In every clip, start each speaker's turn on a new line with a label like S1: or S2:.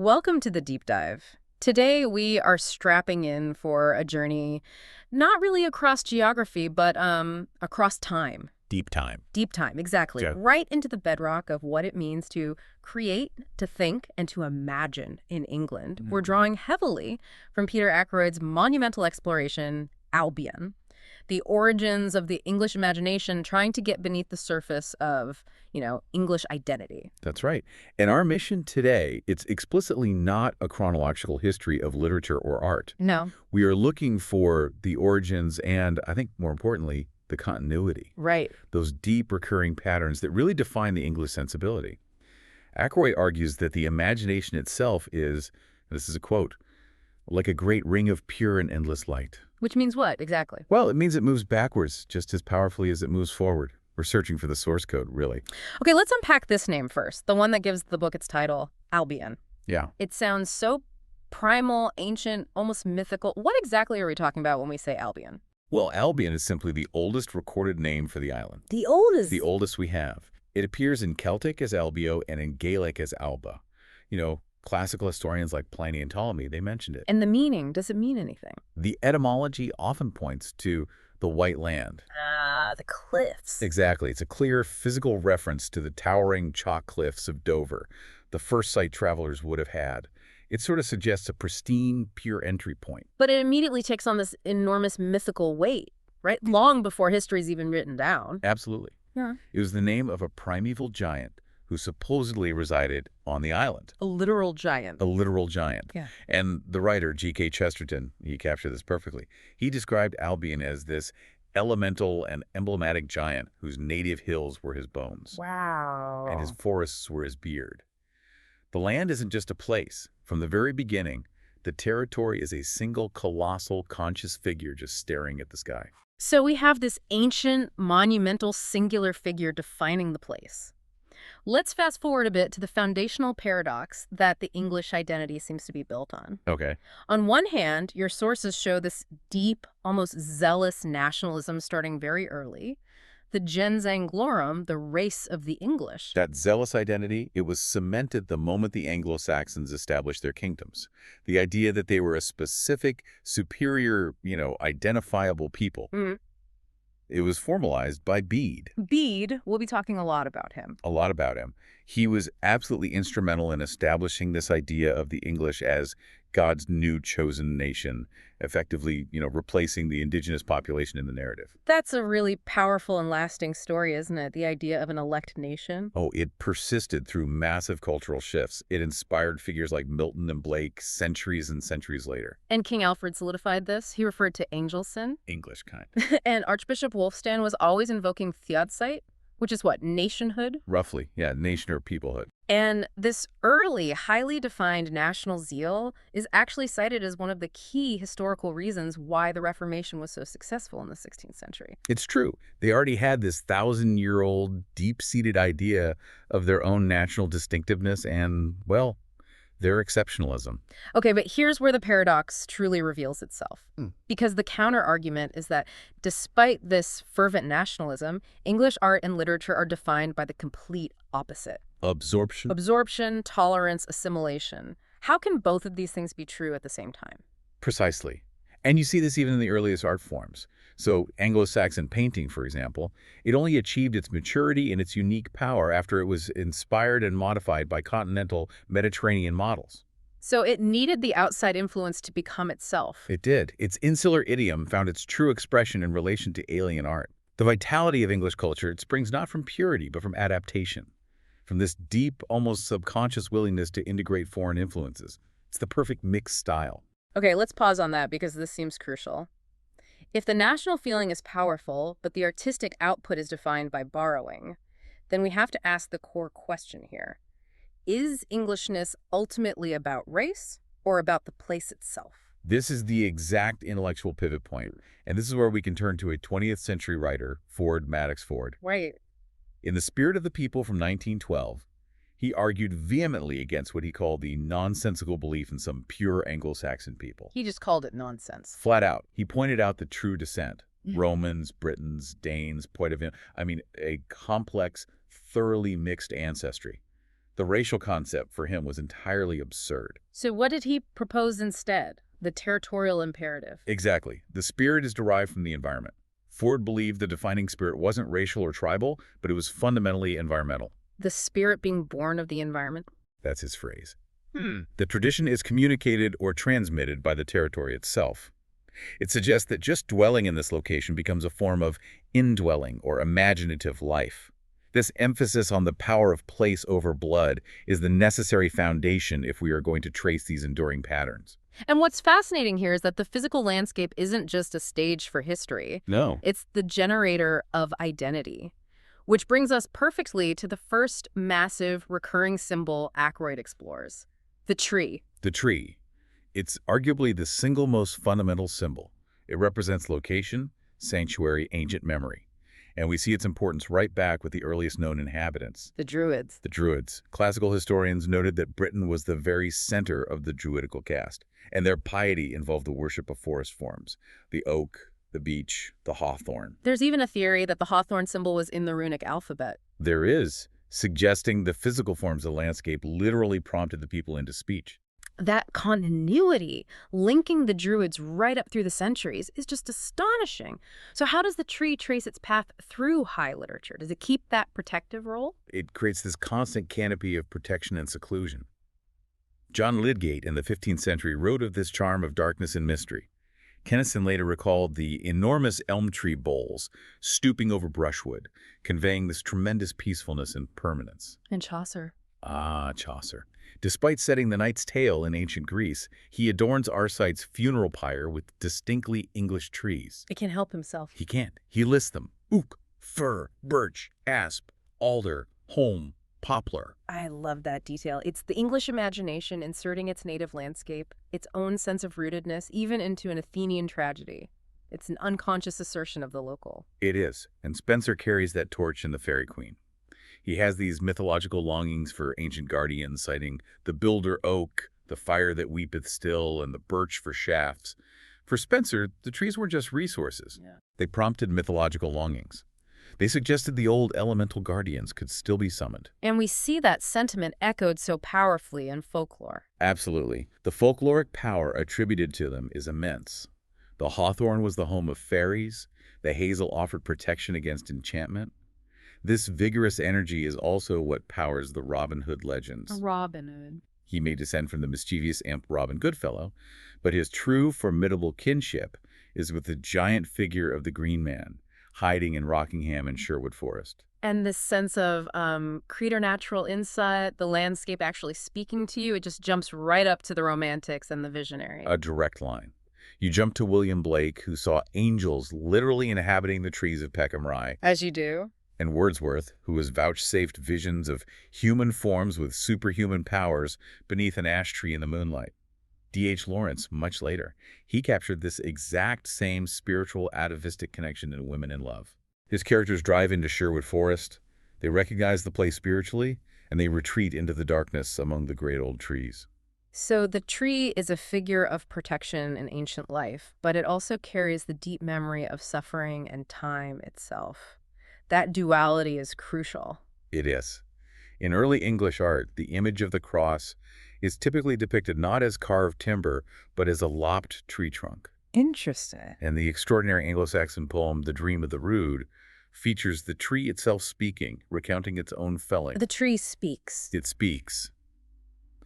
S1: Welcome to the deep dive. Today we are strapping in for a journey not really across geography, but across time.
S2: Deep time.
S1: Deep time, exactly.
S2: Okay.
S1: Right into the bedrock of what it means to create, to think, and to imagine in England. We're drawing heavily from Peter Ackroyd's monumental exploration, Albion. The origins of the English imagination trying to get beneath the surface of, English identity.
S2: That's right. And our mission today, it's explicitly not a chronological history of literature or art.
S1: No.
S2: We are looking for the origins and, I think more importantly, the continuity.
S1: Right.
S2: Those deep recurring patterns that really define the English sensibility. Ackroyd argues that the imagination itself is, this is a quote, like a great ring of pure and endless light.
S1: Which means what, exactly?
S2: Well, it means it moves backwards just as powerfully as it moves forward. We're searching for the source code, really.
S1: Okay, let's unpack this name first, the one that gives the book its title, Albion.
S2: Yeah.
S1: It sounds so primal, ancient, almost mythical. What exactly are we talking about when we say Albion?
S2: Well, Albion is simply the oldest recorded name for the island.
S1: The oldest?
S2: The oldest we have. It appears in Celtic as Albio and in Gaelic as Alba. Classical historians like Pliny and Ptolemy, they mentioned it.
S1: And the meaning, does it mean anything?
S2: The etymology often points to the White Land.
S1: Ah, the cliffs.
S2: Exactly. It's a clear physical reference to the towering chalk cliffs of Dover, the first site travelers would have had. It sort of suggests a pristine, pure entry point.
S1: But it immediately takes on this enormous mythical weight, right? Long before history's even written down.
S2: Absolutely.
S1: Yeah.
S2: It was the name of a primeval giant who supposedly resided on the island.
S1: A literal giant.
S2: A literal giant.
S1: Yeah.
S2: And the writer, G.K. Chesterton, he captured this perfectly. He described Albion as this elemental and emblematic giant whose native hills were his bones.
S1: Wow.
S2: And his forests were his beard. The land isn't just a place. From the very beginning, the territory is a single colossal conscious figure just staring at the sky.
S1: So we have this ancient, monumental, singular figure defining the place. Let's fast forward a bit to the foundational paradox that the English identity seems to be built on.
S2: Okay.
S1: On one hand, your sources show this deep, almost zealous nationalism starting very early. The gens Anglorum, the race of the English.
S2: That zealous identity, it was cemented the moment the Anglo-Saxons established their kingdoms. The idea that they were a specific, superior, identifiable people. It was formalized by Bede.
S1: Bede, we'll be talking a lot about him.
S2: A lot about him. He was absolutely instrumental in establishing this idea of the English as God's new chosen nation, effectively, replacing the indigenous population in the narrative.
S1: That's a really powerful and lasting story, isn't it? The idea of an elect nation.
S2: Oh, it persisted through massive cultural shifts. It inspired figures like Milton and Blake centuries and centuries later.
S1: And King Alfred solidified this. He referred to Angelson.
S2: English kind.
S1: And Archbishop Wulfstan was always invoking theodicite, which is what, nationhood?
S2: Roughly, yeah, nation or peoplehood.
S1: And this early, highly defined national zeal is actually cited as one of the key historical reasons why the Reformation was so successful in the 16th century.
S2: It's true. They already had this 1,000-year-old, deep-seated idea of their own national distinctiveness and, well, their exceptionalism.
S1: Okay, but here's where the paradox truly reveals itself. Because the counter-argument is that despite this fervent nationalism, English art and literature are defined by the complete opposite.
S2: Absorption?
S1: Absorption, tolerance, assimilation. How can both of these things be true at the same time?
S2: Precisely. And you see this even in the earliest art forms. So Anglo-Saxon painting, for example, it only achieved its maturity and its unique power after it was inspired and modified by continental Mediterranean models.
S1: So it needed the outside influence to become itself.
S2: It did. Its insular idiom found its true expression in relation to alien art. The vitality of English culture, it springs not from purity, but from adaptation. From this deep, almost subconscious willingness to integrate foreign influences. It's the perfect mixed style.
S1: Okay, let's pause on that because this seems crucial. If the national feeling is powerful, but the artistic output is defined by borrowing, then we have to ask the core question here. Is Englishness ultimately about race or about the place itself?
S2: This is the exact intellectual pivot point. And this is where we can turn to a 20th century writer, Madox Ford.
S1: Right.
S2: In The Spirit of the People from 1912, he argued vehemently against what he called the nonsensical belief in some pure Anglo-Saxon people.
S1: He just called it nonsense.
S2: Flat out. He pointed out the true descent. Romans, Britons, Danes, a complex, thoroughly mixed ancestry. The racial concept for him was entirely absurd.
S1: So what did he propose instead? The territorial imperative.
S2: Exactly. The spirit is derived from the environment. Ford believed the defining spirit wasn't racial or tribal, but it was fundamentally environmental.
S1: The spirit being born of the environment?
S2: That's his phrase. The tradition is communicated or transmitted by the territory itself. It suggests that just dwelling in this location becomes a form of indwelling or imaginative life. This emphasis on the power of place over blood is the necessary foundation if we are going to trace these enduring patterns.
S1: And what's fascinating here is that the physical landscape isn't just a stage for history.
S2: No.
S1: It's the generator of identity. Which brings us perfectly to the first massive recurring symbol Ackroyd explores, the tree.
S2: The tree. It's arguably the single most fundamental symbol. It represents location, sanctuary, ancient memory. And we see its importance right back with the earliest known inhabitants.
S1: The Druids.
S2: The Druids. Classical historians noted that Britain was the very center of the Druidical caste, and their piety involved the worship of forest forms, the oak, the beech, the hawthorn.
S1: There's even a theory that the hawthorn symbol was in the runic alphabet.
S2: There is, suggesting the physical forms of the landscape literally prompted the people into speech.
S1: That continuity, linking the Druids right up through the centuries, is just astonishing. So how does the tree trace its path through high literature? Does it keep that protective role?
S2: It creates this constant canopy of protection and seclusion. John Lydgate in the 15th century wrote of this charm of darkness and mystery. Tennyson later recalled the enormous elm tree boles stooping over brushwood, conveying this tremendous peacefulness and permanence.
S1: And Chaucer.
S2: Ah, Chaucer. Despite setting the Knight's Tale in ancient Greece, he adorns Arcite's funeral pyre with distinctly English trees.
S1: He can't help himself.
S2: He can't. He lists them. Oak, fir, birch, asp, alder, holm, poplar.
S1: I love that detail. It's the English imagination inserting its native landscape, its own sense of rootedness, even into an Athenian tragedy. It's an unconscious assertion of the local.
S2: It is, and Spenser carries that torch in The Faerie Queene. He has these mythological longings for ancient guardians, citing the builder oak, the fire that weepeth still, and the birch for shafts. For Spenser, the trees weren't just resources. They prompted mythological longings. They suggested the old elemental guardians could still be summoned.
S1: And we see that sentiment echoed so powerfully in folklore.
S2: Absolutely. The folkloric power attributed to them is immense. The hawthorn was the home of fairies. The hazel offered protection against enchantment. This vigorous energy is also what powers the Robin Hood legends.
S1: Robin Hood.
S2: He may descend from the mischievous imp Robin Goodfellow, but his true formidable kinship is with the giant figure of the Green Man, hiding in Rockingham and Sherwood Forest.
S1: And this sense of preternatural insight, the landscape actually speaking to you, it just jumps right up to the romantics and the visionary.
S2: A direct line. You jump to William Blake, who saw angels literally inhabiting the trees of Peckham Rye.
S1: As you do.
S2: And Wordsworth, who was vouchsafed visions of human forms with superhuman powers beneath an ash tree in the moonlight. D.H. Lawrence, much later, he captured this exact same spiritual atavistic connection in Women in Love. His characters drive into Sherwood Forest, they recognize the place spiritually, and they retreat into the darkness among the great old trees.
S1: So the tree is a figure of protection in ancient life, but it also carries the deep memory of suffering and time itself. That duality is crucial.
S2: It is. In early English art, the image of the cross is typically depicted not as carved timber, but as a lopped tree trunk.
S1: Interesting.
S2: And the extraordinary Anglo-Saxon poem, The Dream of the Rood, features the tree itself speaking, recounting its own felling.
S1: The tree speaks.
S2: It speaks.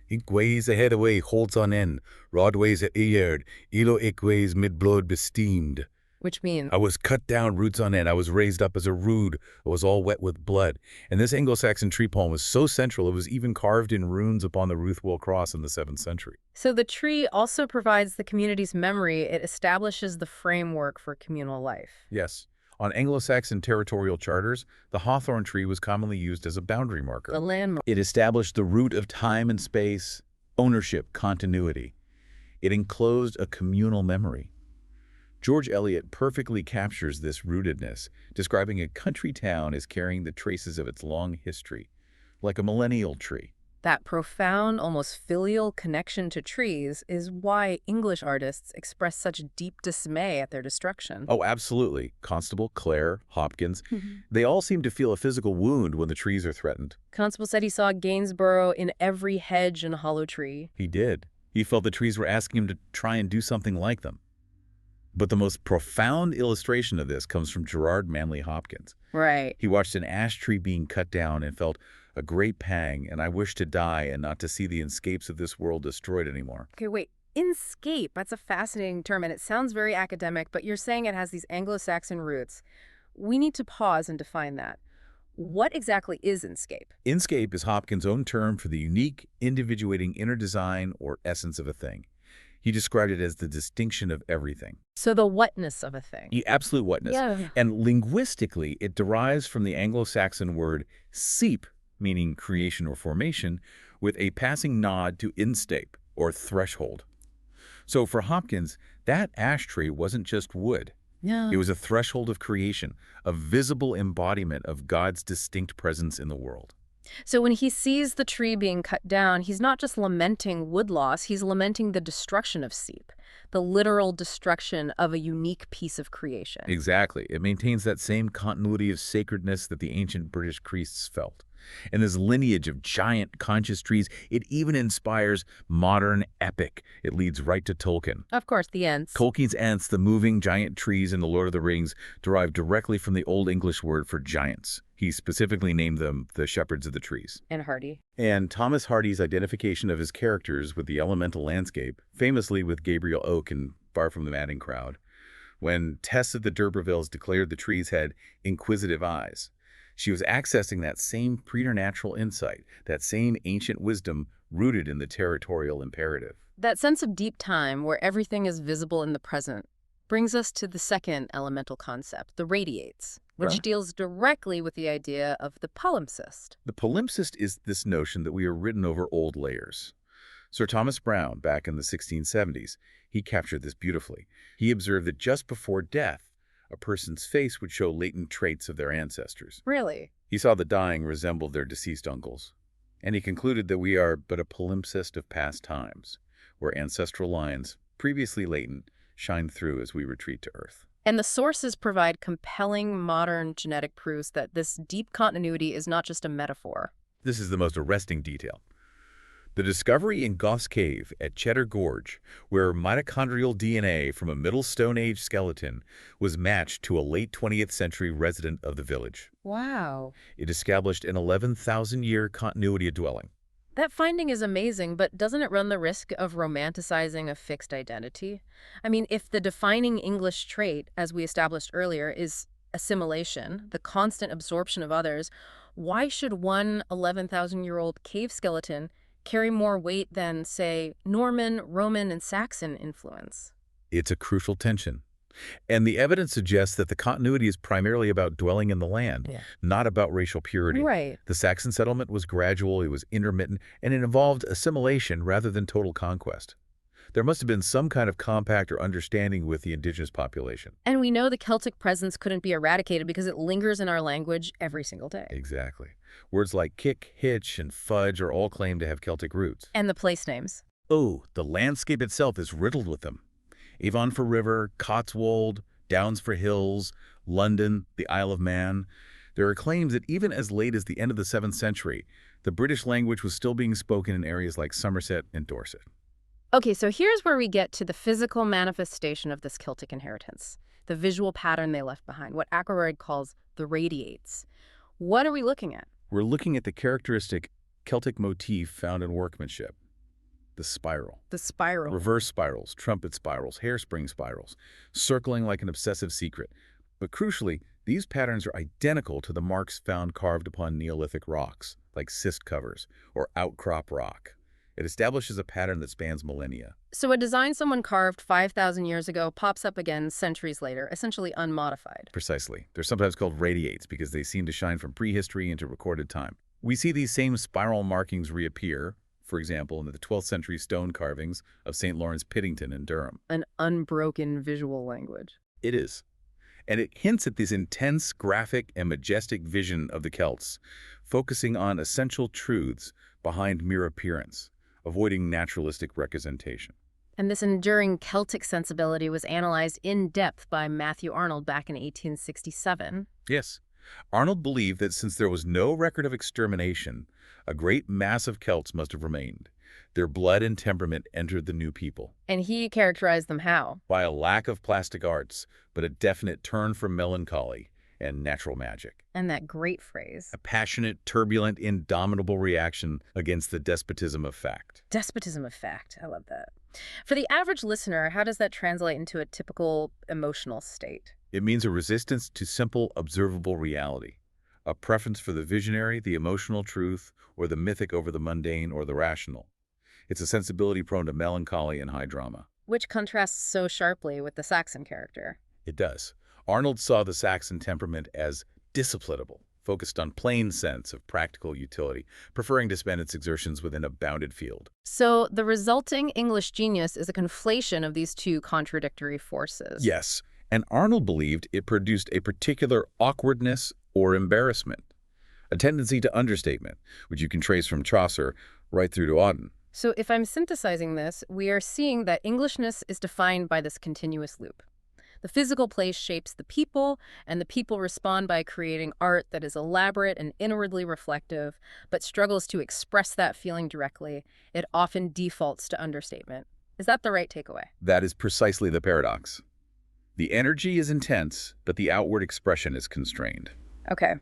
S2: Inkways ahead away, holds on end, rodways at eared, ilo ikways mid-blood besteamed.
S1: Which means?
S2: I was cut down, roots on end. I was raised up as a rood. I was all wet with blood. And this Anglo-Saxon tree poem was so central, it was even carved in runes upon the Ruthwell Cross in the 7th century.
S1: So the tree also provides the community's memory. It establishes the framework for communal life.
S2: Yes. On Anglo-Saxon territorial charters, the hawthorn tree was commonly used as a boundary marker.
S1: The landmark.
S2: It established the root of time and space, ownership, continuity. It enclosed a communal memory. George Eliot perfectly captures this rootedness, describing a country town as carrying the traces of its long history, like a millennial tree.
S1: That profound, almost filial connection to trees is why English artists express such deep dismay at their destruction.
S2: Oh, absolutely. Constable, Clare, Hopkins,
S1: Mhm.
S2: they all seem to feel a physical wound when the trees are threatened.
S1: Constable said he saw Gainsborough in every hedge and hollow tree.
S2: He did. He felt the trees were asking him to try and do something like them. But the most profound illustration of this comes from Gerard Manley Hopkins.
S1: Right.
S2: He watched an ash tree being cut down and felt a great pang, and I wish to die and not to see the escapes of this world destroyed anymore.
S1: Okay, wait. Inscape, that's a fascinating term, and it sounds very academic, but you're saying it has these Anglo-Saxon roots. We need to pause and define that. What exactly is inscape?
S2: Inscape is Hopkins' own term for the unique, individuating inner design or essence of a thing. He described it as the distinction of everything.
S1: So the whatness of a thing.
S2: The absolute whatness.
S1: Yeah.
S2: And linguistically, it derives from the Anglo-Saxon word seep, meaning creation or formation, with a passing nod to instape, or threshold. So for Hopkins, that ash tree wasn't just wood.
S1: Yeah.
S2: It was a threshold of creation, a visible embodiment of God's distinct presence in the world.
S1: So when he sees the tree being cut down, he's not just lamenting wood loss, he's lamenting the destruction of seep, the literal destruction of a unique piece of creation.
S2: Exactly. It maintains that same continuity of sacredness that the ancient British priests felt. And this lineage of giant conscious trees, it even inspires modern epic. It leads right to Tolkien.
S1: Of course, the Ents.
S2: Tolkien's Ents, the moving giant trees in The Lord of the Rings, derive directly from the Old English word for giants. He specifically named them the shepherds of the trees.
S1: And Hardy.
S2: And Thomas Hardy's identification of his characters with the elemental landscape, famously with Gabriel Oak in Far From the Madding Crowd, when Tess of the D'Urbervilles declared the trees had inquisitive eyes. She was accessing that same preternatural insight, that same ancient wisdom rooted in the territorial imperative.
S1: That sense of deep time where everything is visible in the present brings us to the second elemental concept, the radiates, which
S2: Right.
S1: deals directly with the idea of the palimpsest.
S2: The palimpsest is this notion that we are written over old layers. Sir Thomas Browne, back in the 1670s, he captured this beautifully. He observed that just before death, a person's face would show latent traits of their ancestors.
S1: Really?
S2: He saw the dying resembled their deceased uncles, and he concluded that we are but a palimpsest of past times, where ancestral lines, previously latent, shine through as we retreat to Earth.
S1: And the sources provide compelling modern genetic proofs that this deep continuity is not just a metaphor.
S2: This is the most arresting detail. The discovery in Goth's Cave at Cheddar Gorge, where mitochondrial DNA from a Middle Stone Age skeleton was matched to a late 20th century resident of the village.
S1: Wow.
S2: It established an 11,000-year continuity of dwelling.
S1: That finding is amazing, but doesn't it run the risk of romanticizing a fixed identity? I mean, if the defining English trait, as we established earlier, is assimilation, the constant absorption of others, why should one 11,000-year-old cave skeleton carry more weight than, say, Norman, Roman, and Saxon influence?
S2: It's a crucial tension. And the evidence suggests that the continuity is primarily about dwelling in the land, not about racial purity.
S1: Right.
S2: The Saxon settlement was gradual, it was intermittent, and it involved assimilation rather than total conquest. There must have been some kind of compact or understanding with the indigenous population.
S1: And we know the Celtic presence couldn't be eradicated because it lingers in our language every single day.
S2: Exactly. Words like kick, hitch, and fudge are all claimed to have Celtic roots.
S1: And the place names.
S2: Oh, the landscape itself is riddled with them. Avon for river, Cotswold, Downs for hills, London, the Isle of Man. There are claims that even as late as the end of the 7th century, the British language was still being spoken in areas like Somerset and Dorset.
S1: Okay, so here's where we get to the physical manifestation of this Celtic inheritance, the visual pattern they left behind, what Ackroyd calls the radiates. What are we looking at?
S2: We're looking at the characteristic Celtic motif found in workmanship. The spiral.
S1: The spiral.
S2: Reverse spirals, trumpet spirals, hairspring spirals, circling like an obsessive secret. But crucially, these patterns are identical to the marks found carved upon Neolithic rocks, like cyst covers or outcrop rock. It establishes a pattern that spans millennia.
S1: So a design someone carved 5,000 years ago pops up again centuries later, essentially unmodified.
S2: Precisely. They're sometimes called radiates because they seem to shine from prehistory into recorded time. We see these same spiral markings reappear, for example, in the 12th century stone carvings of St. Lawrence Piddington in Durham.
S1: An unbroken visual language.
S2: It is. And it hints at this intense, graphic, and majestic vision of the Celts, focusing on essential truths behind mere appearance, avoiding naturalistic representation.
S1: And this enduring Celtic sensibility was analyzed in depth by Matthew Arnold back in 1867.
S2: Yes, Arnold believed that since there was no record of extermination, a great mass of Celts must have remained. Their blood and temperament entered the new people.
S1: And he characterized them how?
S2: By a lack of plastic arts, but a definite turn from melancholy and natural magic.
S1: And that great phrase.
S2: A passionate, turbulent, indomitable reaction against the despotism of fact.
S1: Despotism of fact. I love that. For the average listener, how does that translate into a typical emotional state?
S2: It means a resistance to simple, observable reality. A preference for the visionary, the emotional truth, or the mythic over the mundane or the rational. It's a sensibility prone to melancholy and high drama.
S1: Which contrasts so sharply with the Saxon character.
S2: It does. Arnold saw the Saxon temperament as disciplinable, focused on plain sense of practical utility, preferring to spend its exertions within a bounded field.
S1: So the resulting English genius is a conflation of these two contradictory forces.
S2: Yes, and Arnold believed it produced a particular awkwardness or embarrassment, a tendency to understatement, which you can trace from Chaucer right through to Auden.
S1: So if I'm synthesizing this, we are seeing that Englishness is defined by this continuous loop. The physical place shapes the people, and the people respond by creating art that is elaborate and inwardly reflective, but struggles to express that feeling directly. It often defaults to understatement. Is that the right takeaway?
S2: That is precisely the paradox. The energy is intense, but the outward expression is constrained.
S1: Okay.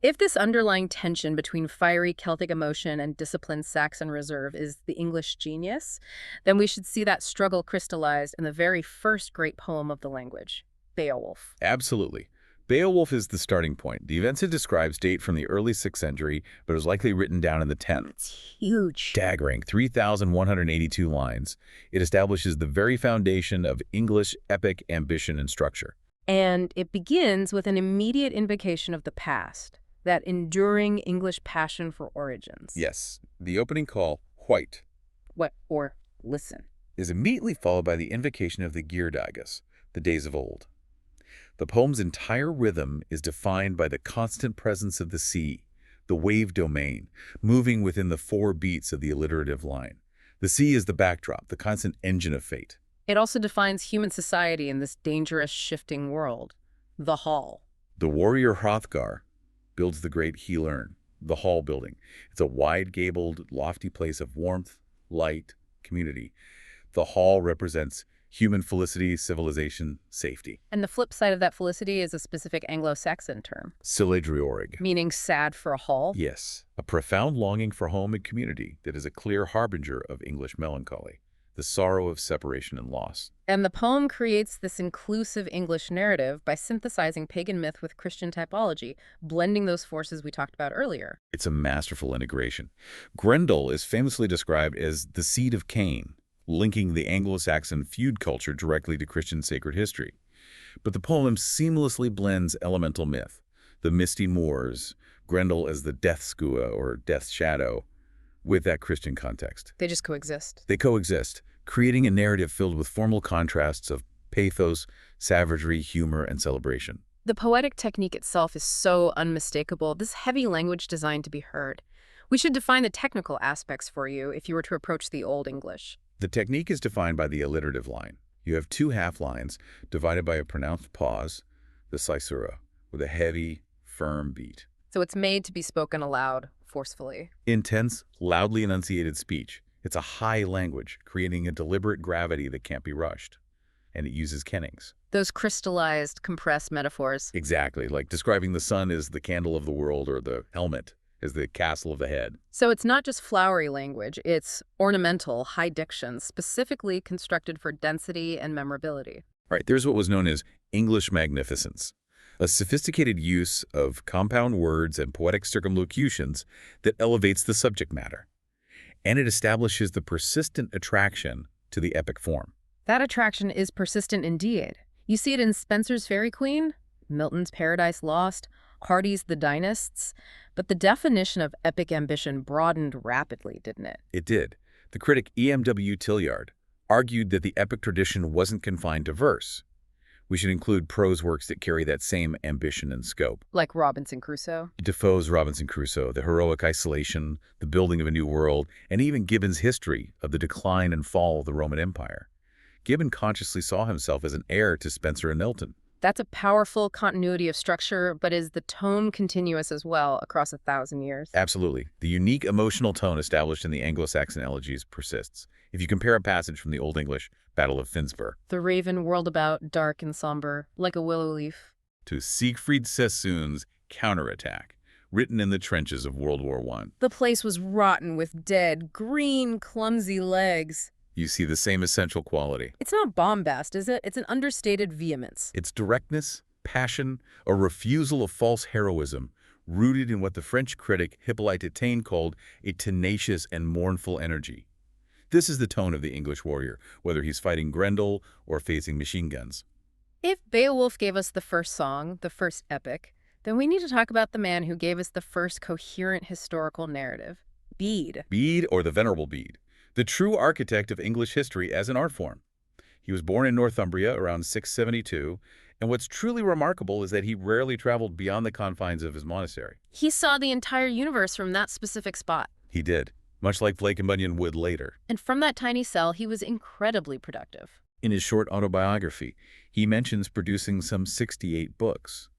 S1: If this underlying tension between fiery Celtic emotion and disciplined Saxon reserve is the English genius, then we should see that struggle crystallized in the very first great poem of the language, Beowulf.
S2: Absolutely. Beowulf is the starting point. The events it describes date from the early 6th century, but was likely written down in the 10th.
S1: It's huge.
S2: Staggering 3,182 lines, it establishes the very foundation of English epic ambition and structure.
S1: And it begins with an immediate invocation of the past, that enduring English passion for origins.
S2: Yes, the opening call, White,
S1: What, or listen.
S2: is immediately followed by the invocation of the Geardagus, the days of old. The poem's entire rhythm is defined by the constant presence of the sea, the wave domain, moving within the 4 beats of the alliterative line. The sea is the backdrop, the constant engine of fate.
S1: It also defines human society in this dangerous, shifting world. The hall.
S2: The warrior Hrothgar builds the great Helern, the Hall building. It's a wide-gabled, lofty place of warmth, light, community. The Hall represents human felicity, civilization, safety.
S1: And the flip side of that felicity is a specific Anglo-Saxon term,
S2: Siledriorig.
S1: meaning sad for a hall.
S2: Yes, a profound longing for home and community that is a clear harbinger of English melancholy, the sorrow of separation and loss.
S1: And the poem creates this inclusive English narrative by synthesizing pagan myth with Christian typology, blending those forces we talked about earlier.
S2: It's a masterful integration. Grendel is famously described as the seed of Cain, linking the Anglo-Saxon feud culture directly to Christian sacred history. But the poem seamlessly blends elemental myth, the misty moors, Grendel as the death skua or death shadow, with that Christian context.
S1: They just coexist.
S2: They coexist, creating a narrative filled with formal contrasts of pathos, savagery, humor, and celebration.
S1: The poetic technique itself is so unmistakable, this heavy language designed to be heard. We should define the technical aspects for you if you were to approach the Old English.
S2: The technique is defined by the alliterative line. You have 2 half lines divided by a pronounced pause, the caesura, with a heavy, firm beat.
S1: So it's made to be spoken aloud, forcefully.
S2: Intense, loudly enunciated speech. It's a high language, creating a deliberate gravity that can't be rushed. And it uses kennings.
S1: Those crystallized, compressed metaphors.
S2: Exactly, like describing the sun as the candle of the world or the helmet as the castle of the head.
S1: So it's not just flowery language, it's ornamental, high diction, specifically constructed for density and memorability.
S2: All right, there's what was known as English magnificence, a sophisticated use of compound words and poetic circumlocutions that elevates the subject matter. And it establishes the persistent attraction to the epic form.
S1: That attraction is persistent indeed. You see it in Spenser's Faerie Queene, Milton's Paradise Lost, Hardy's The Dynasts, but the definition of epic ambition broadened rapidly, didn't it?
S2: It did. The critic E.M.W. Tillyard argued that the epic tradition wasn't confined to verse. We should include prose works that carry that same ambition and scope.
S1: Like Robinson Crusoe.
S2: Defoe's Robinson Crusoe, the heroic isolation, the building of a new world, and even Gibbon's history of the decline and fall of the Roman Empire. Gibbon consciously saw himself as an heir to Spenser and Milton.
S1: That's a powerful continuity of structure, but is the tone continuous as well across 1,000 years?
S2: Absolutely. The unique emotional tone established in the Anglo-Saxon elegies persists. If you compare a passage from the Old English Battle of Finnsburg
S1: The raven whirled about, dark and somber, like a willow leaf,
S2: to Siegfried Sassoon's counterattack, written in the trenches of World War I,
S1: the place was rotten with dead, green, clumsy legs.
S2: you see the same essential quality.
S1: It's not bombast, is it? It's an understated vehemence.
S2: It's directness, passion, a refusal of false heroism, rooted in what the French critic Hippolyte Taine called a tenacious and mournful energy. This is the tone of the English warrior, whether he's fighting Grendel or facing machine guns.
S1: If Beowulf gave us the first song, the first epic, then we need to talk about the man who gave us the first coherent historical narrative, Bede.
S2: Bede, or the Venerable Bede, the true architect of English history as an art form. He was born in Northumbria around 672, and what's truly remarkable is that he rarely traveled beyond the confines of his monastery.
S1: He saw the entire universe from that specific spot.
S2: He did, much like Blake and Bunyan would later.
S1: And from that tiny cell, he was incredibly productive.
S2: In his short autobiography, he mentions producing some 68 books.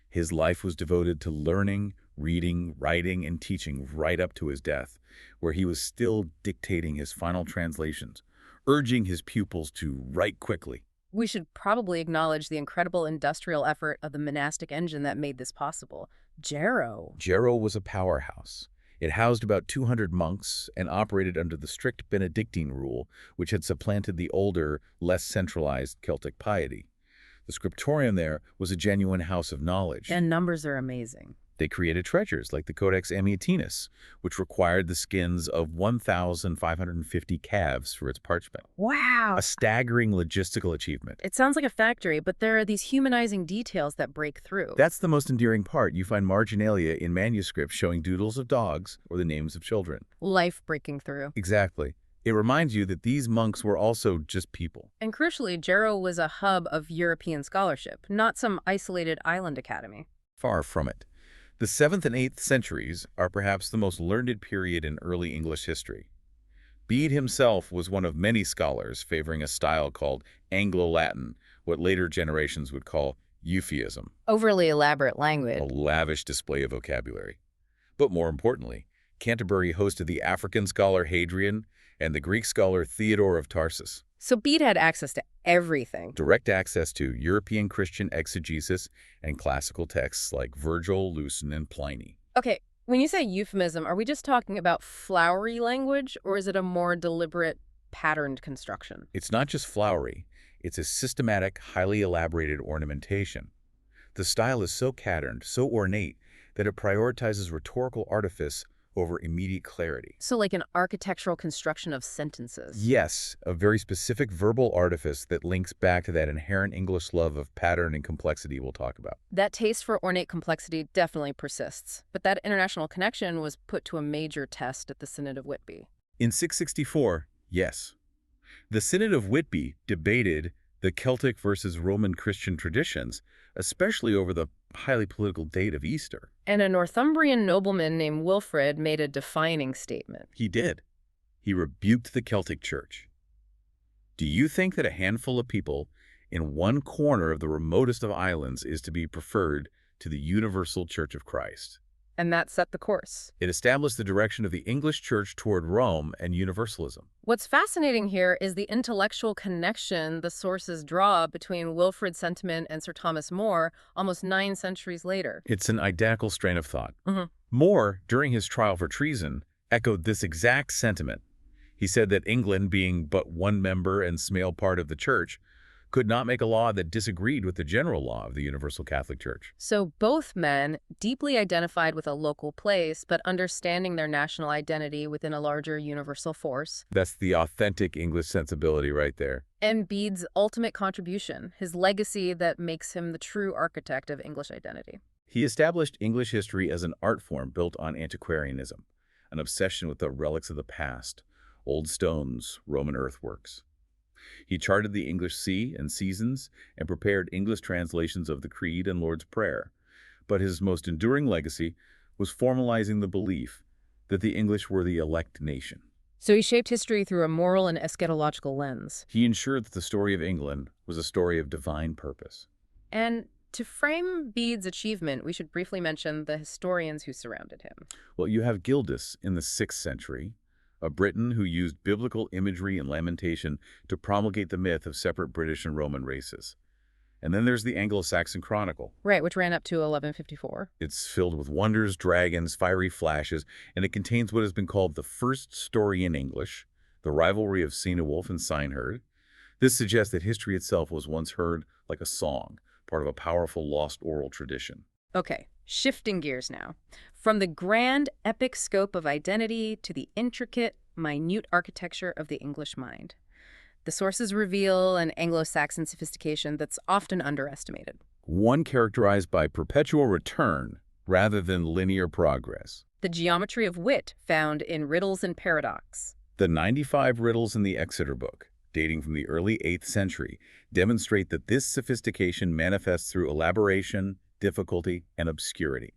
S2: His life was devoted to learning, reading, writing, and teaching right up to his death, where he was still dictating his final translations, urging his pupils to write quickly.
S1: We should probably acknowledge the incredible industrial effort of the monastic engine that made this possible. Jarrow.
S2: Jarrow was a powerhouse. It housed about 200 monks and operated under the strict Benedictine rule, which had supplanted the older, less centralized Celtic piety. The scriptorium there was a genuine house of knowledge.
S1: And numbers are amazing.
S2: They created treasures like the Codex Amiatinus, which required the skins of 1,550 calves for its parchment.
S1: Wow!
S2: A staggering logistical achievement.
S1: It sounds like a factory, but there are these humanizing details that break through.
S2: That's the most endearing part. You find marginalia in manuscripts showing doodles of dogs or the names of children.
S1: Life breaking through.
S2: Exactly. It reminds you that these monks were also just people.
S1: And crucially, Jarrow was a hub of European scholarship, not some isolated island academy.
S2: Far from it. The 7th and 8th centuries are perhaps the most learned period in early English history. Bede himself was one of many scholars favoring a style called Anglo-Latin, what later generations would call euphuism.
S1: Overly elaborate language.
S2: A lavish display of vocabulary. But more importantly, Canterbury hosted the African scholar Hadrian and the Greek scholar Theodore of Tarsus.
S1: So Bede had access to everything.
S2: Direct access to European Christian exegesis and classical texts like Virgil, Lucian, and Pliny.
S1: Okay, when you say euphemism, are we just talking about flowery language, or is it a more deliberate, patterned construction?
S2: It's not just flowery. It's a systematic, highly elaborated ornamentation. The style is so patterned, so ornate, that it prioritizes rhetorical artifice over immediate clarity.
S1: So like an architectural construction of sentences.
S2: Yes, a very specific verbal artifice that links back to that inherent English love of pattern and complexity we'll talk about.
S1: That taste for ornate complexity definitely persists, but that international connection was put to a major test at the Synod of Whitby.
S2: In 664, yes. The Synod of Whitby debated the Celtic versus Roman Christian traditions, especially over the highly political date of Easter.
S1: And a Northumbrian nobleman named Wilfrid made a defining statement.
S2: He did. He rebuked the Celtic Church. Do you think that a handful of people in one corner of the remotest of islands is to be preferred to the universal Church of Christ?
S1: And that set the course.
S2: It established the direction of the English Church toward Rome and universalism.
S1: What's fascinating here is the intellectual connection the sources draw between Wilfrid's sentiment and Sir Thomas More almost 9 centuries later.
S2: It's an identical strain of thought.
S1: Mm-hmm.
S2: More, during his trial for treason, echoed this exact sentiment. He said that England, being but one member and small part of the Church, could not make a law that disagreed with the general law of the Universal Catholic Church.
S1: So both men, deeply identified with a local place, but understanding their national identity within a larger universal force.
S2: That's the authentic English sensibility right there.
S1: And Bede's ultimate contribution, his legacy that makes him the true architect of English identity.
S2: He established English history as an art form built on antiquarianism, an obsession with the relics of the past, old stones, Roman earthworks. He charted the English sea and seasons and prepared English translations of the Creed and Lord's Prayer. But his most enduring legacy was formalizing the belief that the English were the elect nation.
S1: So he shaped history through a moral and eschatological lens.
S2: He ensured that the story of England was a story of divine purpose.
S1: And to frame Bede's achievement, we should briefly mention the historians who surrounded him.
S2: Well, you have Gildas in the 6th century, a Briton who used biblical imagery and lamentation to promulgate the myth of separate British and Roman races. And then there's the Anglo-Saxon Chronicle.
S1: Right, which ran up to 1154.
S2: It's filled with wonders, dragons, fiery flashes, and it contains what has been called the first story in English, the rivalry of Cynewulf and Swineherd. This suggests that history itself was once heard like a song, part of a powerful lost oral tradition.
S1: Okay, shifting gears now. From the grand, epic scope of identity to the intricate, minute architecture of the English mind. The sources reveal an Anglo-Saxon sophistication that's often underestimated.
S2: One characterized by perpetual return rather than linear progress.
S1: The geometry of wit found in riddles and paradox.
S2: The 95 riddles in the Exeter book, dating from the early 8th century, demonstrate that this sophistication manifests through elaboration, difficulty, and obscurity.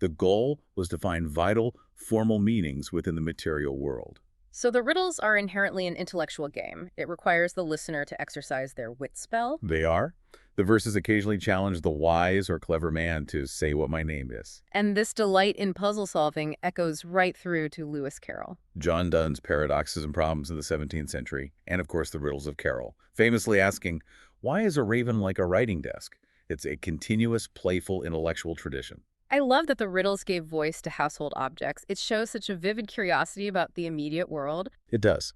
S2: The goal was to find vital, formal meanings within the material world.
S1: So the riddles are inherently an intellectual game. It requires the listener to exercise their wit spell.
S2: They are. The verses occasionally challenge the wise or clever man to say what my name is.
S1: And this delight in puzzle solving echoes right through to Lewis Carroll.
S2: John Donne's Paradoxes and Problems in the 17th century, and of course the riddles of Carroll, famously asking, why is a raven like a writing desk? It's a continuous, playful, intellectual tradition.
S1: I love that the riddles gave voice to household objects. It shows such a vivid curiosity about the immediate world.
S2: It does.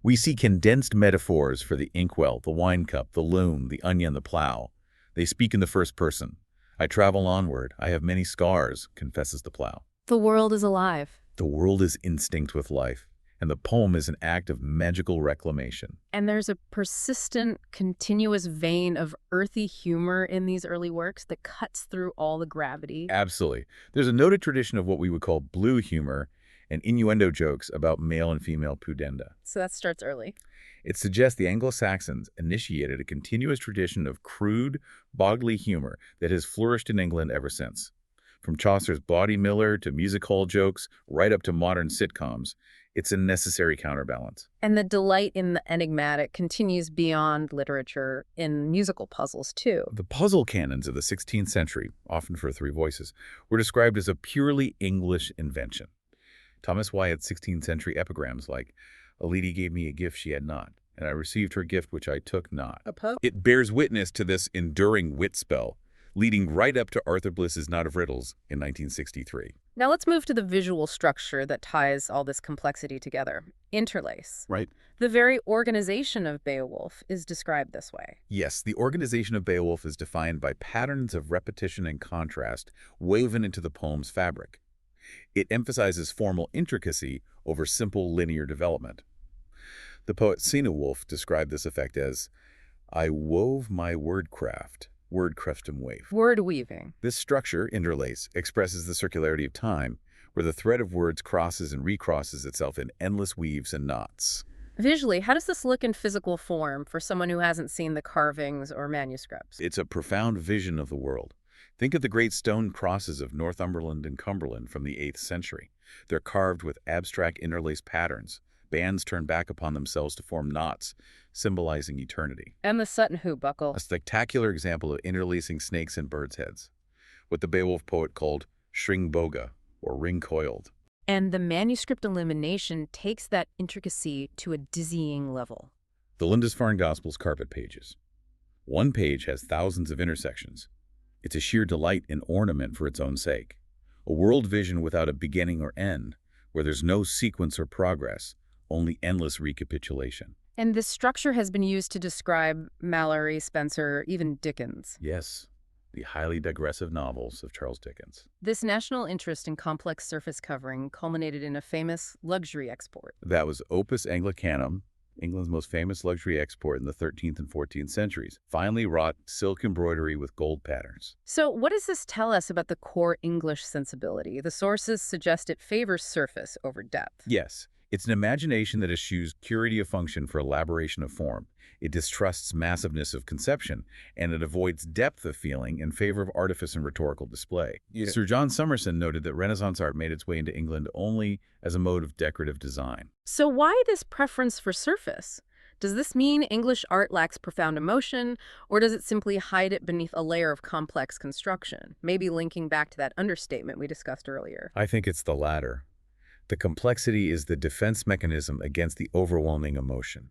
S2: We see condensed metaphors for the inkwell, the wine cup, the loom, the onion, the plow. They speak in the first person. I travel onward. I have many scars, confesses the plow.
S1: The world is alive.
S2: The world is instinct with life, and the poem is an act of magical reclamation.
S1: And there's a persistent, continuous vein of earthy humor in these early works that cuts through all the gravity.
S2: Absolutely. There's a noted tradition of what we would call blue humor and innuendo jokes about male and female pudenda.
S1: So that starts early.
S2: It suggests the Anglo-Saxons initiated a continuous tradition of crude, bodily humor that has flourished in England ever since. From Chaucer's Bawdy Miller to music hall jokes, right up to modern sitcoms, it's a necessary counterbalance.
S1: And the delight in the enigmatic continues beyond literature in musical puzzles, too.
S2: The puzzle canons of the 16th century, often for 3 voices, were described as a purely English invention. Thomas Wyatt's 16th century epigrams like, "A lady gave me a gift she had not, and I received her gift which I took not." It bears witness to this enduring wit spell, leading right up to Arthur Bliss's Knot of Riddles in 1963.
S1: Now let's move to the visual structure that ties all this complexity together. Interlace.
S2: Right.
S1: The very organization of Beowulf is described this way.
S2: Yes, the organization of Beowulf is defined by patterns of repetition and contrast woven into the poem's fabric. It emphasizes formal intricacy over simple linear development. The poet Cynewulf described this effect as, "I wove my wordcraft, wordcreftum wave."
S1: Word weaving.
S2: This structure, interlace, expresses the circularity of time, where the thread of words crosses and recrosses itself in endless weaves and knots.
S1: Visually, how does this look in physical form for someone who hasn't seen the carvings or manuscripts?
S2: It's a profound vision of the world. Think of the great stone crosses of Northumberland and Cumberland from the 8th century. They're carved with abstract interlaced patterns. Bands turn back upon themselves to form knots, symbolizing eternity.
S1: And the Sutton Hoo buckle.
S2: A spectacular example of interlacing snakes and birds' heads. What the Beowulf poet called shringboga, or ring-coiled.
S1: And the manuscript illumination takes that intricacy to a dizzying level.
S2: The Lindisfarne Gospel's carpet pages. One page has thousands of intersections. It's a sheer delight and ornament for its own sake. A world vision without a beginning or end, where there's no sequence or progress, only endless recapitulation.
S1: And this structure has been used to describe Mallory, Spencer, even Dickens.
S2: Yes, the highly digressive novels of Charles Dickens.
S1: This national interest in complex surface covering culminated in a famous luxury export.
S2: That was Opus Anglicanum, England's most famous luxury export in the 13th and 14th centuries, finely wrought silk embroidery with gold patterns.
S1: So what does this tell us about the core English sensibility? The sources suggest it favors surface over depth.
S2: Yes, It's an imagination that eschews purity of function for elaboration of form. It distrusts massiveness of conception, and it avoids depth of feeling in favor of artifice and rhetorical display.
S3: Yeah.
S2: Sir John Summerson noted that Renaissance art made its way into England only as a mode of decorative design.
S1: So why this preference for surface? Does this mean English art lacks profound emotion, or does it simply hide it beneath a layer of complex construction? Maybe linking back to that understatement we discussed earlier.
S2: I think it's the latter. The complexity is the defense mechanism against the overwhelming emotion.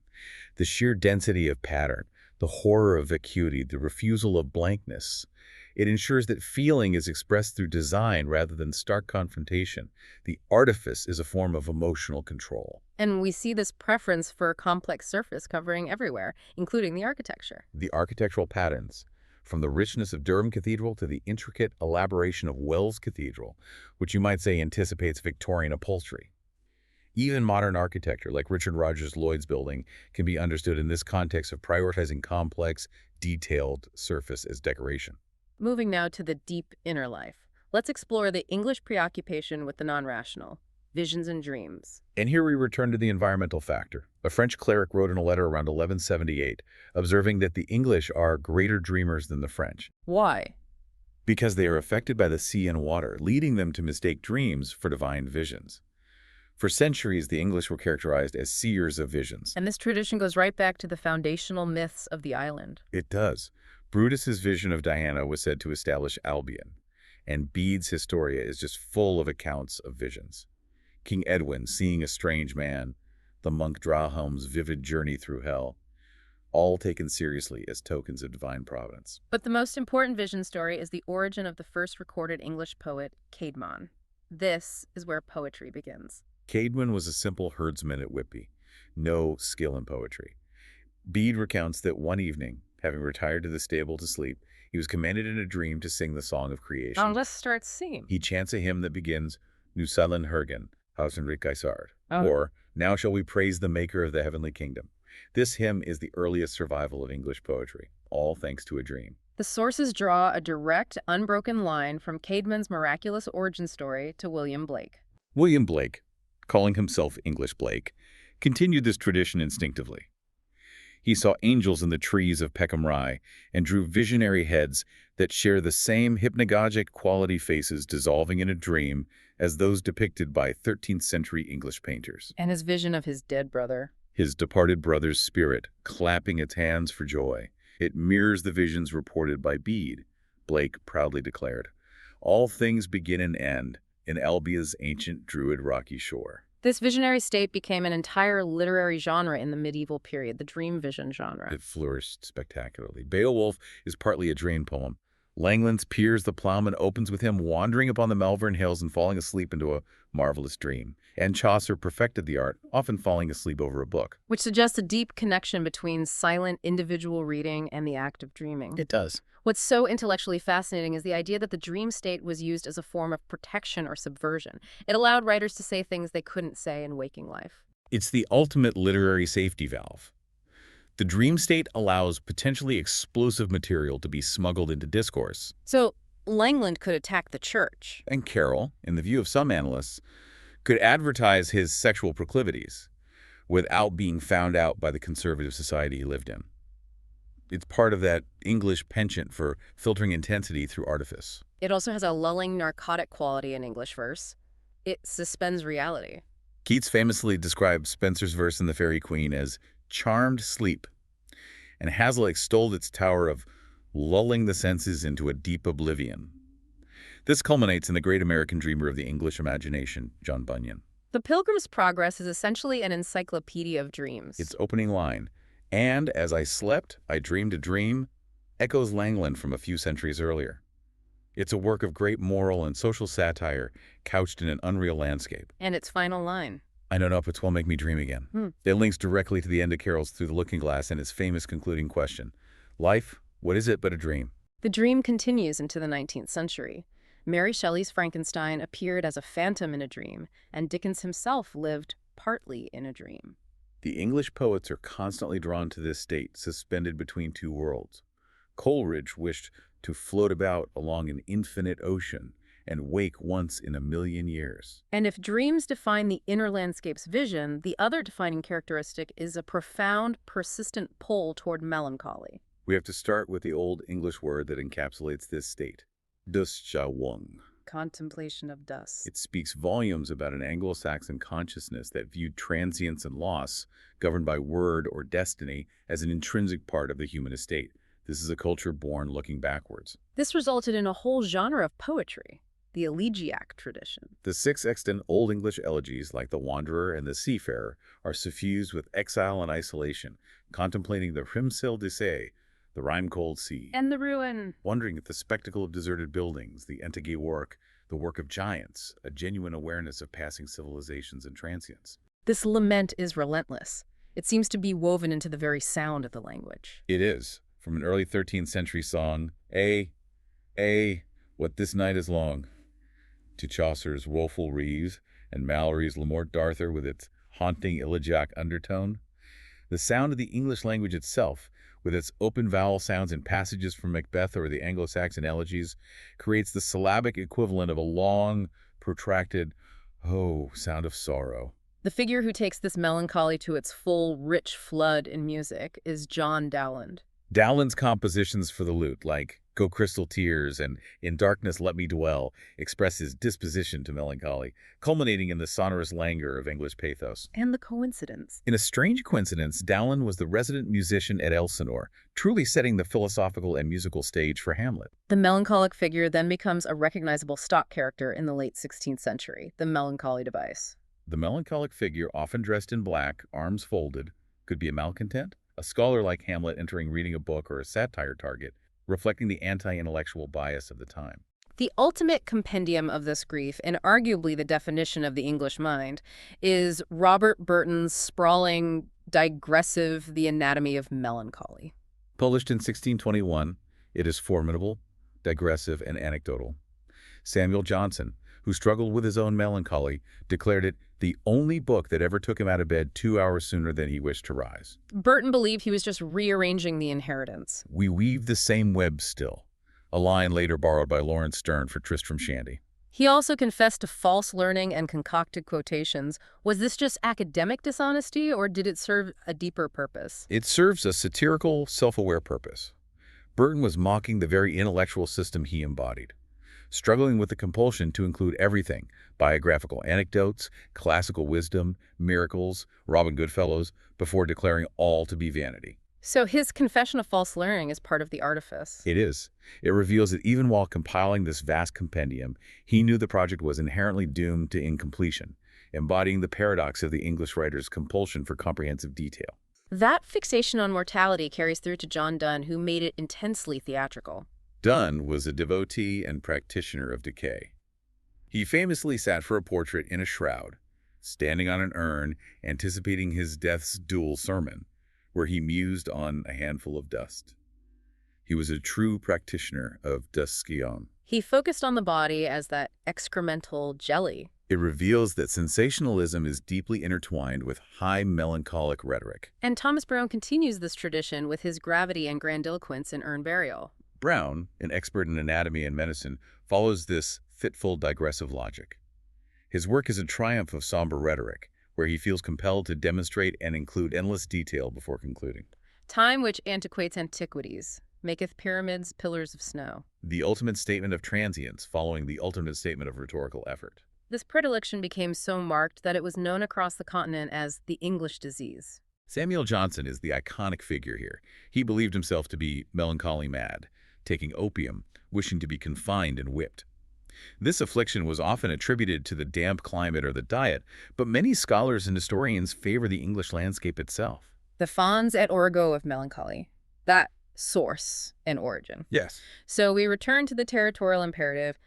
S2: The sheer density of pattern, the horror of vacuity, the refusal of blankness. It ensures that feeling is expressed through design rather than stark confrontation. The artifice is a form of emotional control.
S1: And we see this preference for a complex surface covering everywhere, including the architecture.
S2: The architectural patterns, from the richness of Durham Cathedral to the intricate elaboration of Wells Cathedral, which you might say anticipates Victorian upholstery. Even modern architecture, like Richard Rogers Lloyd's building, can be understood in this context of prioritizing complex, detailed surface as decoration.
S1: Moving now to the deep inner life. Let's explore the English preoccupation with the non-rational, visions and dreams.
S2: And here we return to the environmental factor. A French cleric wrote in a letter around 1178, observing that the English are greater dreamers than the French.
S1: Why?
S2: Because they are affected by the sea and water, leading them to mistake dreams for divine visions. For centuries, the English were characterized as seers of visions.
S1: And this tradition goes right back to the foundational myths of the island.
S2: It does. Brutus's vision of Diana was said to establish Albion, and Bede's Historia is just full of accounts of visions. King Edwin seeing a strange man, the monk Drahelm's vivid journey through hell, all taken seriously as tokens of divine providence.
S1: But the most important vision story is the origin of the first recorded English poet, Caedmon. This is where poetry begins.
S2: Caedmon was a simple herdsman at Whitby, no skill in poetry. Bede recounts that one evening, having retired to the stable to sleep, he was commanded in a dream to sing the song of creation.
S1: Now let's start singing.
S2: He chants a hymn that begins, Nu salen Hergen, Hausenrik Isard,
S1: Oh.
S2: or Now shall we praise the maker of the heavenly kingdom. This hymn is the earliest survival of English poetry, all thanks to a dream.
S1: The sources draw a direct, unbroken line from Caedmon's miraculous origin story to William Blake.
S2: William Blake, calling himself English Blake, continued this tradition instinctively. He saw angels in the trees of Peckham Rye and drew visionary heads that share the same hypnagogic quality faces dissolving in a dream as those depicted by 13th century English painters.
S1: And his vision of his dead brother.
S2: His departed brother's spirit clapping its hands for joy. It mirrors the visions reported by Bede, Blake proudly declared. All things begin and end in Albion's ancient druid rocky shore.
S1: This visionary state became an entire literary genre in the medieval period, the dream vision genre.
S2: It flourished spectacularly. Beowulf is partly a dream poem. Langland's Piers the Plowman opens with him wandering upon the Malvern Hills and falling asleep into a marvelous dream. And Chaucer perfected the art, often falling asleep over a book.
S1: Which suggests a deep connection between silent individual reading and the act of dreaming.
S3: It does.
S1: What's so intellectually fascinating is the idea that the dream state was used as a form of protection or subversion. It allowed writers to say things they couldn't say in waking life.
S2: It's the ultimate literary safety valve. The dream state allows potentially explosive material to be smuggled into discourse.
S1: So Langland could attack the church.
S2: And Carroll, in the view of some analysts, could advertise his sexual proclivities without being found out by the conservative society he lived in. It's part of that English penchant for filtering intensity through artifice.
S1: It also has a lulling narcotic quality in English verse. It suspends reality.
S2: Keats famously described Spenser's verse in The Faerie Queene as charmed sleep, and Hazlitt extolled its tower of lulling the senses into a deep oblivion. This culminates in the great American dreamer of the English imagination, John Bunyan.
S1: The Pilgrim's Progress is essentially an encyclopedia of dreams.
S2: Its opening line, "And as I slept, I dreamed a dream," echoes Langland from a few centuries earlier. It's a work of great moral and social satire couched in an unreal landscape.
S1: And its final line.
S2: "I know not, but 'twill make me dream again." It links directly to the end of Carroll's Through the Looking Glass and his famous concluding question, "Life, what is it but a dream?"
S1: The dream continues into the 19th century. Mary Shelley's Frankenstein appeared as a phantom in a dream, and Dickens himself lived partly in a dream.
S2: The English poets are constantly drawn to this state, suspended between two worlds. Coleridge wished to float about along an infinite ocean, and wake once in a million years.
S1: And if dreams define the inner landscape's vision, the other defining characteristic is a profound, persistent pull toward melancholy.
S2: We have to start with the Old English word that encapsulates this state, dusjawung.
S1: Contemplation of dust.
S2: It speaks volumes about an Anglo-Saxon consciousness that viewed transience and loss, governed by word or destiny, as an intrinsic part of the human estate. This is a culture born looking backwards.
S1: This resulted in a whole genre of poetry, the elegiac tradition.
S2: The 6 extant Old English elegies, like The Wanderer and The Seafarer, are suffused with exile and isolation, contemplating the Hrimsil Disse, the rime-cold sea,
S1: And the ruin.
S2: wondering at the spectacle of deserted buildings, the entige work, the work of giants, a genuine awareness of passing civilizations and transience.
S1: This lament is relentless. It seems to be woven into the very sound of the language.
S2: It is, from an early 13th century song, what this night is long, to Chaucer's woeful Reeves and Mallory's Le Morte d'Arthur with its haunting elegiac undertone. The sound of the English language itself, with its open vowel sounds in passages from Macbeth or the Anglo-Saxon elegies, creates the syllabic equivalent of a long, protracted, oh, sound of sorrow.
S1: The figure who takes this melancholy to its full, rich flood in music is John Dowland.
S2: Dowland's compositions for the lute, like Go Crystal Tears and In Darkness Let Me Dwell, express his disposition to melancholy, culminating in the sonorous languor of English pathos.
S1: And the coincidence.
S2: In a strange coincidence, Dowland was the resident musician at Elsinore, truly setting the philosophical and musical stage for Hamlet.
S1: The melancholic figure then becomes a recognizable stock character in the late 16th century, the melancholy device.
S2: The melancholic figure, often dressed in black, arms folded, could be a malcontent, a scholar like Hamlet entering reading a book, or a satire target, reflecting the anti-intellectual bias of the time.
S1: The ultimate compendium of this grief, and arguably the definition of the English mind, is Robert Burton's sprawling, digressive The Anatomy of Melancholy.
S2: Published in 1621, it is formidable, digressive, and anecdotal. Samuel Johnson, who struggled with his own melancholy, declared it the only book that ever took him out of bed 2 hours sooner than he wished to rise.
S1: Burton believed he was just rearranging the inheritance.
S2: We weave the same web still, a line later borrowed by Lawrence Sterne for Tristram Shandy.
S1: He also confessed to false learning and concocted quotations. Was this just academic dishonesty, or did it serve a deeper purpose?
S2: It serves a satirical, self-aware purpose. Burton was mocking the very intellectual system he embodied, struggling with the compulsion to include everything: biographical anecdotes, classical wisdom, miracles, Robin Goodfellows, before declaring all to be vanity.
S1: So his confession of false learning is part of the artifice.
S2: It is. It reveals that even while compiling this vast compendium, he knew the project was inherently doomed to incompletion, embodying the paradox of the English writer's compulsion for comprehensive detail.
S1: That fixation on mortality carries through to John Donne, who made it intensely theatrical.
S2: Donne was a devotee and practitioner of decay. He famously sat for a portrait in a shroud, standing on an urn, anticipating his death's dual sermon, where he mused on a handful of dust. He was a true practitioner of duscion.
S1: He focused on the body as that excremental jelly.
S2: It reveals that sensationalism is deeply intertwined with high melancholic rhetoric.
S1: And Thomas Browne continues this tradition with his gravity and grandiloquence in Urn Burial.
S2: Browne, an expert in anatomy and medicine, follows this fitful, digressive logic. His work is a triumph of somber rhetoric, where he feels compelled to demonstrate and include endless detail before concluding.
S1: Time which antiquates antiquities, maketh pyramids pillars of snow.
S2: The ultimate statement of transience following the ultimate statement of rhetorical effort.
S1: This predilection became so marked that it was known across the continent as the English disease.
S2: Samuel Johnson is the iconic figure here. He believed himself to be melancholy mad, taking opium, wishing to be confined and whipped. This affliction was often attributed to the damp climate or the diet, but many scholars and historians favor the English landscape itself.
S1: The fons et origo of melancholy. That source and origin.
S2: Yes.
S1: So we return to the territorial imperative.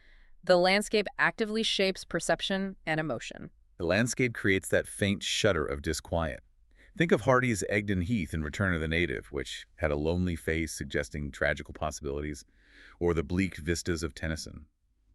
S1: The landscape actively shapes perception and emotion.
S2: The landscape creates that faint shudder of disquiet. Think of Hardy's Egdon Heath in Return of the Native, which had a lonely face suggesting tragical possibilities, or the bleak vistas of Tennyson.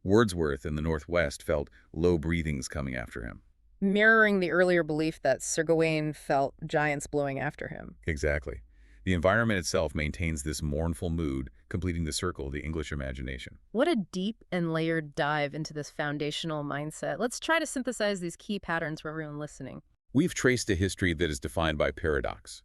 S2: Wordsworth in the Northwest felt low breathings coming after him.
S1: Mirroring the earlier belief that Sir Gawain felt giants blowing after him.
S2: Exactly. The environment itself maintains this mournful mood, completing the circle of the English imagination.
S1: What a deep and layered dive into this foundational mindset. Let's try to synthesize these key patterns for everyone listening.
S2: We've traced a history that is defined by paradox.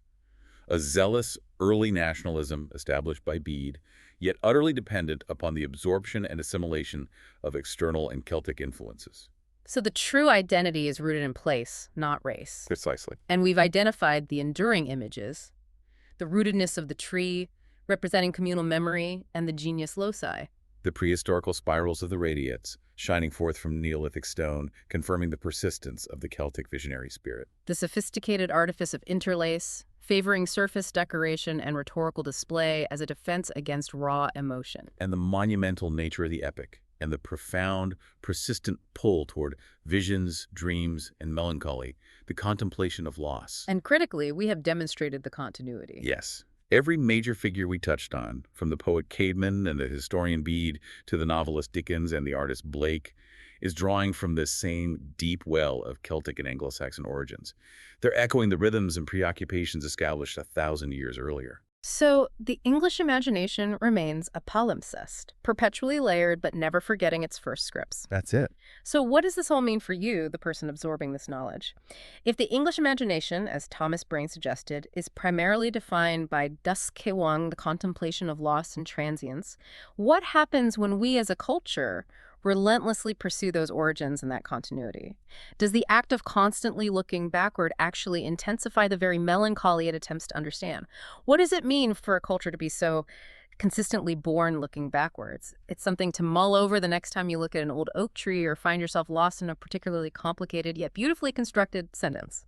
S2: A zealous early nationalism established by Bede, yet utterly dependent upon the absorption and assimilation of external and Celtic influences.
S1: So the true identity is rooted in place, not race.
S2: Precisely.
S1: And we've identified the enduring images, the rootedness of the tree, representing communal memory, and the genius loci.
S2: The prehistorical spirals of the radiates, shining forth from Neolithic stone, confirming the persistence of the Celtic visionary spirit.
S1: The sophisticated artifice of interlace, favoring surface decoration and rhetorical display as a defense against raw emotion.
S2: And the monumental nature of the epic, and the profound, persistent pull toward visions, dreams, and melancholy, the contemplation of loss.
S1: And critically, we have demonstrated the continuity.
S2: Yes. Every major figure we touched on, from the poet Caedmon and the historian Bede to the novelist Dickens and the artist Blake, is drawing from this same deep well of Celtic and Anglo-Saxon origins. They're echoing the rhythms and preoccupations established 1,000 years earlier.
S1: So the English imagination remains a palimpsest, perpetually layered but never forgetting its first scripts.
S2: That's it.
S1: So what does this all mean for you, the person absorbing this knowledge? If the English imagination, as Thomas Brain suggested, is primarily defined by das Kewang, the contemplation of loss and transience, what happens when we as a culture relentlessly pursue those origins and that continuity? Does the act of constantly looking backward actually intensify the very melancholy it attempts to understand? What does it mean for a culture to be so consistently born looking backwards? It's something to mull over the next time you look at an old oak tree or find yourself lost in a particularly complicated yet beautifully constructed sentence.